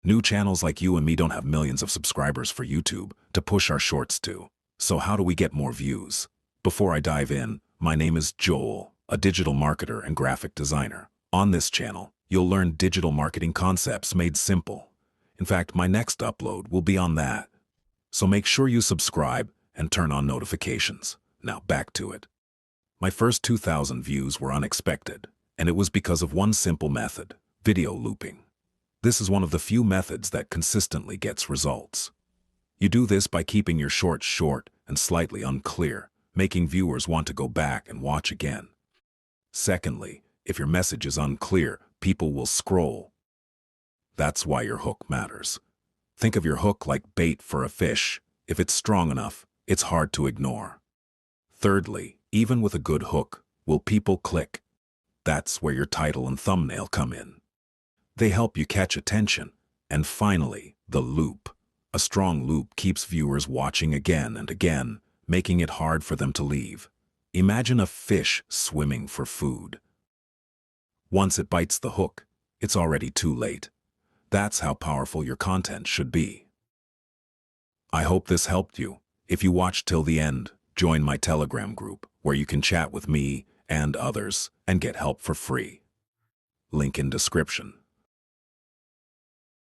New channels like you and me don't have millions of subscribers for YouTube to push our shorts to. So how do we get more views? Before I dive in, my name is Joel, a digital marketer and graphic designer. On this channel, you'll learn digital marketing concepts made simple. In fact, my next upload will be on that. So make sure you subscribe and turn on notifications. Now back to it. My first 2,000 views were unexpected, and it was because of one simple method: video looping. This is one of the few methods that consistently gets results. You do this by keeping your shorts short and slightly unclear, making viewers want to go back and watch again. Secondly, if your message is unclear, people will scroll. That's why your hook matters. Think of your hook like bait for a fish. If it's strong enough, it's hard to ignore. Thirdly, even with a good hook, will people click? That's where your title and thumbnail come in. They help you catch attention. And finally, the loop. A strong loop keeps viewers watching again and again, making it hard for them to leave. Imagine a fish swimming for food. Once it bites the hook, it's already too late. That's how powerful your content should be. I hope this helped you. If you watched till the end, join my Telegram group where you can chat with me and others and get help for free. Link in description.